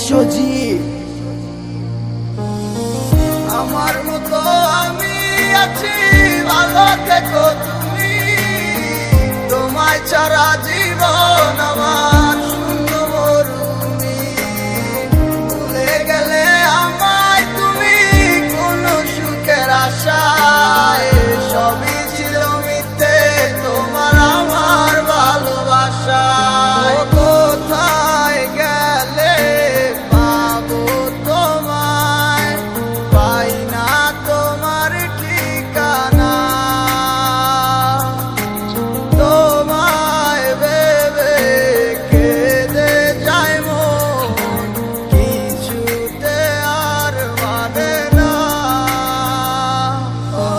সজীব। আমার মতো আমি আছি, ভালো থেকো তুমি, তোমায় ছাড়া জীবন আমার শূন্য মরুভূমি। ভুলে গেলে আমায় তুমি কোন সুখের আশায়, সবই ছিল মিথ্যে তোমার আমার ভালোবাসায়। কোথায় গেলে পাবো তোমায়, পাই না তোমার ঠিকানা, তোমায় ভেবে কেঁদে যায় মন, কিছুতে আর মানে না। ও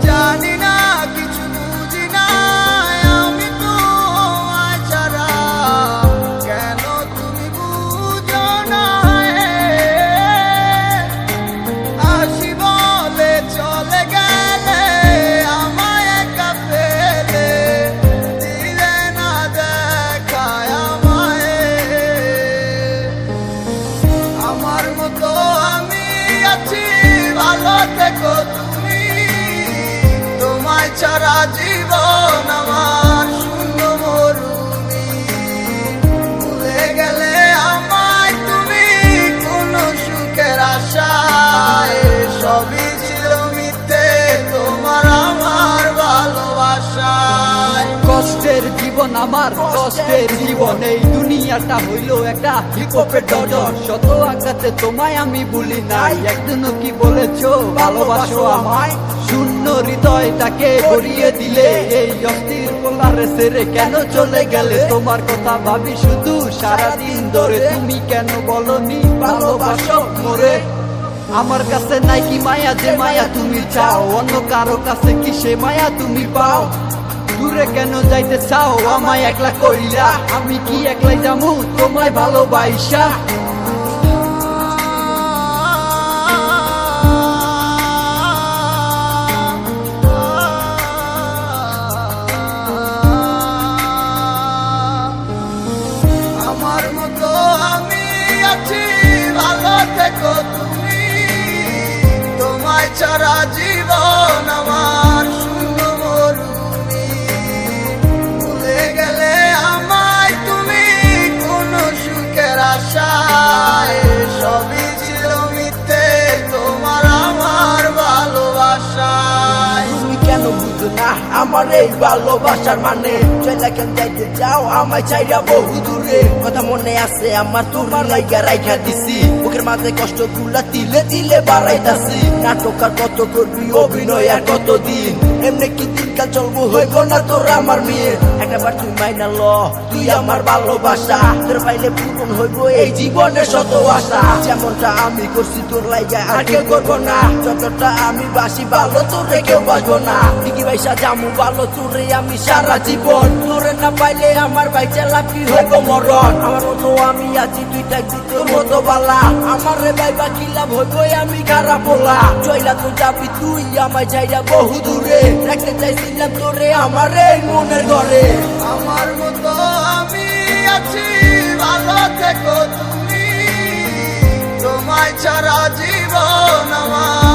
জানি না, কিছু বুঝি না, আমি তোমায় ছাড়া, কেন তুমি বুঝো না? আসি বলে চলে গেলে, আমায় একা ফেলে দিলে না দেখায় আমায়। আমার মতো আমি আছি, ভালো থেকো তুমি, তোমায় ছাড়া জীবন আমার শূন্য মরুভূমি। ভুলে গেলে আমায় তুমি কোন সুখের আশায়, সবই ছিল মিথ্যে তোমার আমার ভালোবাসায়। কষ্টের জীবন আমার, কষ্টের জীবন, এই দুনিয়াটা হইল একটা হিপহপের ডজন। শত আঘাতে তোমায় আমি ভুলি নাই, একদিনও কি বলেছো ভালোবাসো আমায়? শূন্য হৃদয়টাকে ভরিয়ে দিলে, এই অস্থির পোলারে ছেড়ে কেন চলে গেলে? তোমার কথা ভাবি শুধু সারাদিন ধরে, তুমি কেন বলনি ভালোবাসো মোরে? আমার কাছে নাই কি মায়া, যে মায়া তুমি চাও, অন্য কারো কাছে কি সে মায়া তুমি পাও? দূরে কেন যাইতে চাও আমায় একলা কইরা, আমি কি একলাই যামু তোমায় ভালোবাসা? আমার মতো আমি আছি, ভালো থেকো তুমি, তোমায় ছাড়া জীবন আমার শূন্য মরুভূমি। ভুলে গেলে আমায় তুমি কোন সুখের আশায়, সবই ছিল মিথ্যে তোমার আমার ভালোবাসায়। তুমি কেন বুঝো না আমার এই ভালোবাসার মানে? চলে কেন যাইতে চাও আমায় চাইরা বহু দূরে? কথা মনে আছে আমার, তোমার লাইগা রাইখা দিছি, বুকের মাঝে কষ্ট গুলা তিলে তিলে বাড়াইতাছি। নাটক আর কত করবি, অভিনয় আর কতদিন, এমনি কি দিনকাল চলবো, হইব না তোর আমার মেয়ে? একবার তুই মাইনা ল, তুই আমার ভালোবাসা, তোর পাইলে পূরণ হইব এই জীবনের শত আশা। যেমনটা আমি করছি তোর লাইগা আর কেউ করবো না, যতটা আমি বাসি ভালো তোরে কেউ বাসবো না। ঠিকই ভাইসা জামু ভালো তোরে আমি সারা জীবন, তোরে না পাইলে আমার ভাই চালাকি হইব মরণ। আমার মতো আমি আছি, তুই থাকবি তোর মতো বালা, আমার রে ভাই বা কি লাভ হইব আমি খারাপ বলা? চইলা তো যাবি তুই আমায় চাইরা বহু দূরে, রাখতে চাইছিলাম তোরে আমার এই মনের ঘরে। আমার মতো আমি আছি, ভালো থেকো তুমি, তোমায় ছাড়া জীবন আমার